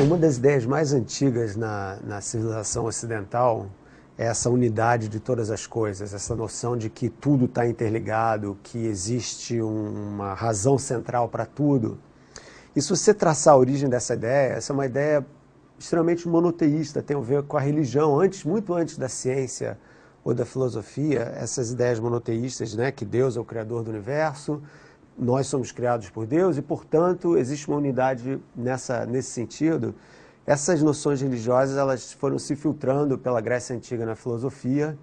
Uma das ideias mais antigas na civilização ocidental é essa unidade de todas as coisas, essa noção de que tudo está interligado, que existe uma razão central para tudo. E se você traçar a origem dessa ideia, essa é uma ideia extremamente monoteísta, tem a ver com a religião, muito antes da ciência ou da filosofia, essas ideias monoteístas, né, que Deus é o criador do universo, nós somos criados por Deus e, portanto, existe uma unidade nesse sentido. Essas noções religiosas elas foram se filtrando pela Grécia Antiga na filosofia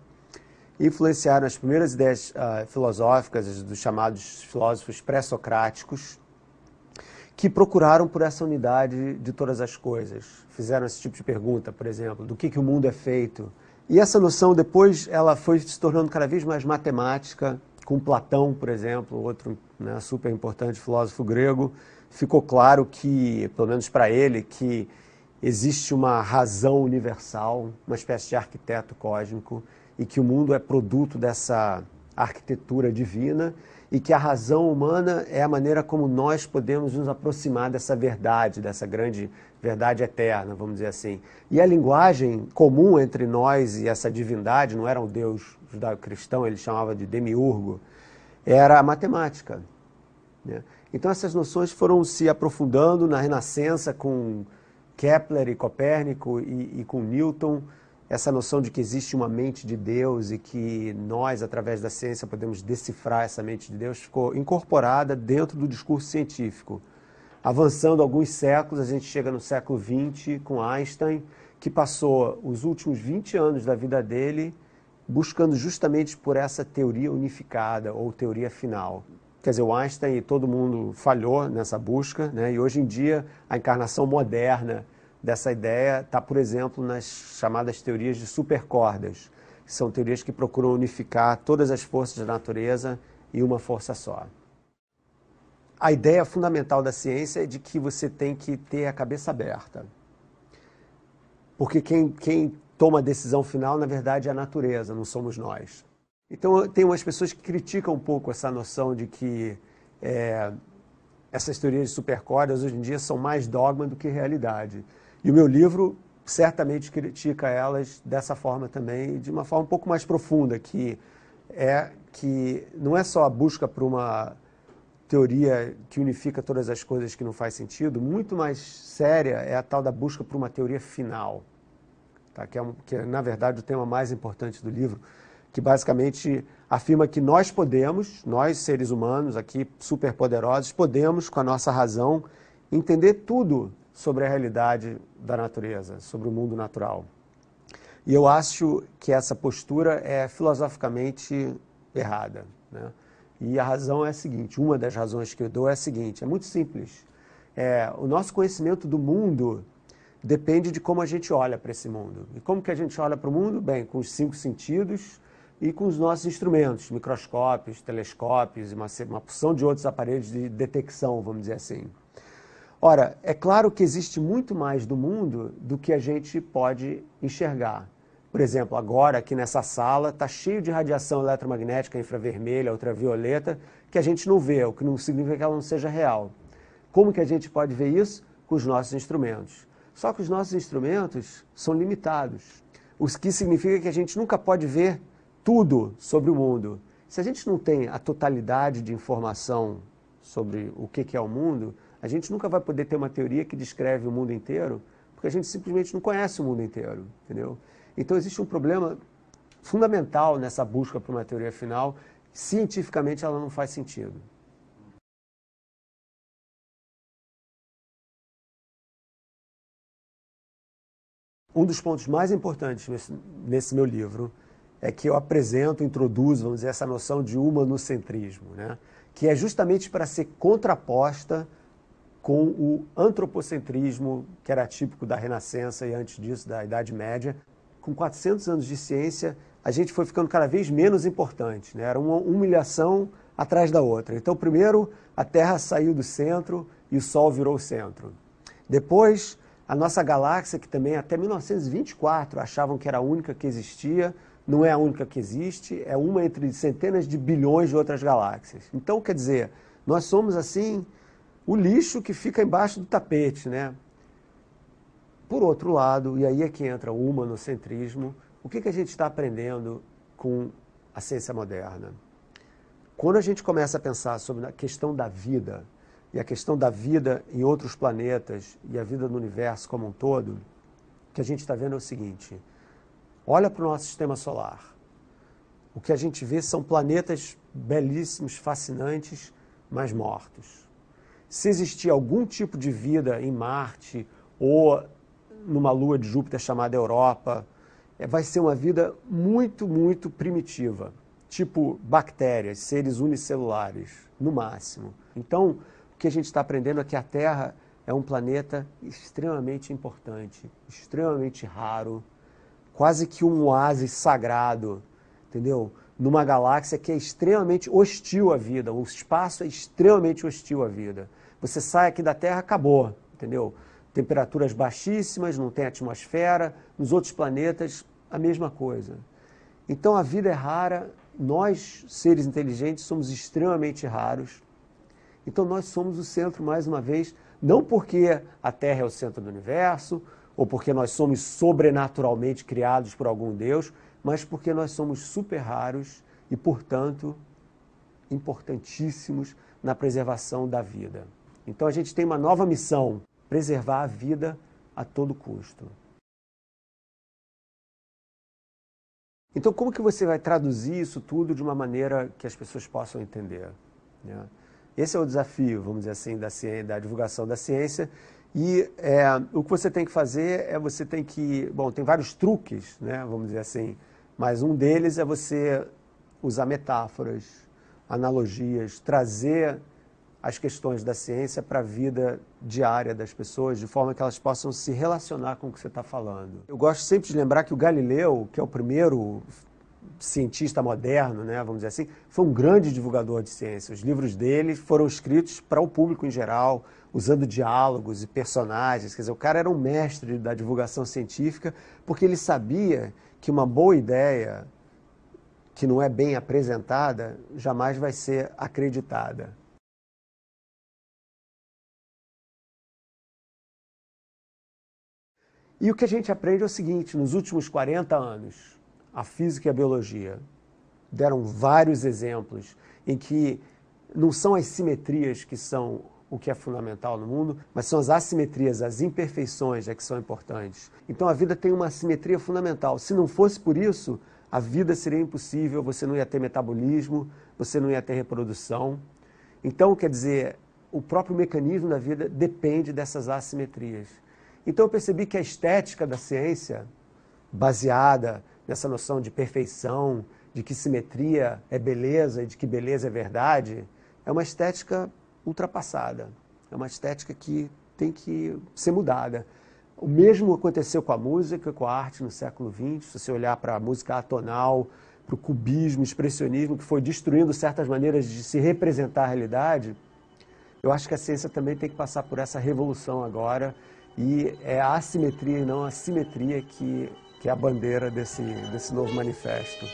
e influenciaram as primeiras ideias filosóficas dos chamados filósofos pré-socráticos, que procuraram por essa unidade de todas as coisas. Fizeram esse tipo de pergunta, por exemplo, do que o mundo é feito. E essa noção depois ela foi se tornando cada vez mais matemática, com Platão, por exemplo, outro super importante filósofo grego. Ficou claro que, pelo menos para ele, que existe uma razão universal, uma espécie de arquiteto cósmico, e que o mundo é produto dessa arquitetura divina, e que a razão humana é a maneira como nós podemos nos aproximar dessa verdade, dessa grande verdade eterna, vamos dizer assim. E a linguagem comum entre nós e essa divindade, não era um Deus judaico-cristão, ele chamava de demiurgo, era a matemática, né? Então essas noções foram se aprofundando na Renascença com Kepler e Copérnico e com Newton, essa noção de que existe uma mente de Deus e que nós, através da ciência, podemos decifrar essa mente de Deus, ficou incorporada dentro do discurso científico. Avançando alguns séculos, a gente chega no século XX com Einstein, que passou os últimos 20 anos da vida dele buscando justamente por essa teoria unificada ou teoria final. Quer dizer, o Einstein e todo mundo falhou nessa busca, né? E hoje em dia a encarnação moderna dessa ideia está, por exemplo, nas chamadas teorias de supercordas, que são teorias que procuram unificar todas as forças da natureza em uma força só. A ideia fundamental da ciência é de que você tem que ter a cabeça aberta. Porque quem toma a decisão final, na verdade, é a natureza, não somos nós. Então, tem umas pessoas que criticam um pouco essa noção de que essas teorias de supercordas, hoje em dia, são mais dogma do que realidade. E o meu livro certamente critica elas dessa forma também, de uma forma um pouco mais profunda, que não é só a busca por uma teoria que unifica todas as coisas que não faz sentido, muito mais séria é a tal da busca por uma teoria final, tá? Que é, na verdade, o tema mais importante do livro, que basicamente afirma que nós seres humanos aqui, superpoderosos, podemos, com a nossa razão, entender tudo sobre a realidade da natureza, sobre o mundo natural. E eu acho que essa postura é filosoficamente errada, né? E a razão é a seguinte, uma das razões que eu dou é a seguinte, é muito simples. O nosso conhecimento do mundo depende de como a gente olha para esse mundo. E como que a gente olha para o mundo? Bem, com os 5 sentidos e com os nossos instrumentos, microscópios, telescópios e uma porção de outros aparelhos de detecção, vamos dizer assim. Ora, é claro que existe muito mais do mundo do que a gente pode enxergar. Por exemplo, agora aqui nessa sala está cheio de radiação eletromagnética infravermelha, ultravioleta, que a gente não vê, o que não significa que ela não seja real. Como que a gente pode ver isso? Com os nossos instrumentos. Só que os nossos instrumentos são limitados, o que significa que a gente nunca pode ver tudo sobre o mundo. Se a gente não tem a totalidade de informação sobre o que é o mundo, a gente nunca vai poder ter uma teoria que descreve o mundo inteiro, porque a gente simplesmente não conhece o mundo inteiro, entendeu? Então existe um problema fundamental nessa busca por uma teoria final. Cientificamente ela não faz sentido. Um dos pontos mais importantes nesse meu livro é que eu apresento, introduzo, vamos dizer, essa noção de humanocentrismo, né? Que é justamente para ser contraposta com o antropocentrismo, que era típico da Renascença e antes disso da Idade Média. Com 400 anos de ciência, a gente foi ficando cada vez menos importante, né? Era uma humilhação atrás da outra. Então, primeiro, a Terra saiu do centro e o Sol virou o centro. Depois, a nossa galáxia, que também até 1924 achavam que era a única que existia, não é a única que existe, é uma entre centenas de bilhões de outras galáxias. Então, quer dizer, nós somos, assim, o lixo que fica embaixo do tapete, né? Por outro lado, e aí é que entra o humanocentrismo, o que a gente está aprendendo com a ciência moderna? Quando a gente começa a pensar sobre a questão da vida, e a questão da vida em outros planetas, e a vida no universo como um todo, o que a gente está vendo é o seguinte: olha para o nosso sistema solar. O que a gente vê são planetas belíssimos, fascinantes, mas mortos. Se existir algum tipo de vida em Marte ou numa lua de Júpiter chamada Europa, vai ser uma vida muito, muito primitiva, tipo bactérias, seres unicelulares, no máximo. Então, o que a gente está aprendendo é que a Terra é um planeta extremamente importante, extremamente raro, quase que um oásis sagrado, entendeu? Numa galáxia que é extremamente hostil à vida, o espaço é extremamente hostil à vida. Você sai aqui da Terra, acabou, entendeu? Temperaturas baixíssimas, não tem atmosfera, nos outros planetas a mesma coisa. Então a vida é rara, nós, seres inteligentes, somos extremamente raros. Então nós somos o centro, mais uma vez, não porque a Terra é o centro do universo, ou porque nós somos sobrenaturalmente criados por algum Deus, mas porque nós somos super raros e, portanto, importantíssimos na preservação da vida. Então a gente tem uma nova missão: preservar a vida a todo custo. Então como que você vai traduzir isso tudo de uma maneira que as pessoas possam entender, né? Esse é o desafio, vamos dizer assim, da divulgação da ciência. E o que você tem que fazer é você tem que... Bom, tem vários truques, né, vamos dizer assim, mas um deles é você usar metáforas, analogias, trazer as questões da ciência para a vida diária das pessoas, de forma que elas possam se relacionar com o que você está falando. Eu gosto sempre de lembrar que o Galileu, que é o primeiro cientista moderno, né, vamos dizer assim, foi um grande divulgador de ciência. Os livros dele foram escritos para o público em geral, usando diálogos e personagens. Quer dizer, o cara era um mestre da divulgação científica, porque ele sabia que uma boa ideia, que não é bem apresentada, jamais vai ser acreditada. E o que a gente aprende é o seguinte: nos últimos 40 anos, a física e a biologia deram vários exemplos em que não são as simetrias que são o que é fundamental no mundo, mas são as assimetrias, as imperfeições que são importantes. Então a vida tem uma simetria fundamental. Se não fosse por isso, a vida seria impossível, você não ia ter metabolismo, você não ia ter reprodução. Então, quer dizer, o próprio mecanismo da vida depende dessas assimetrias. Então eu percebi que a estética da ciência, baseada nessa noção de perfeição, de que simetria é beleza e de que beleza é verdade, é uma estética ultrapassada. É uma estética que tem que ser mudada. O mesmo aconteceu com a música, com a arte no século XX. Se você olhar para a música atonal, para o cubismo, expressionismo, que foi destruindo certas maneiras de se representar a realidade, eu acho que a ciência também tem que passar por essa revolução agora, e é a assimetria e não a simetria que é a bandeira desse novo manifesto.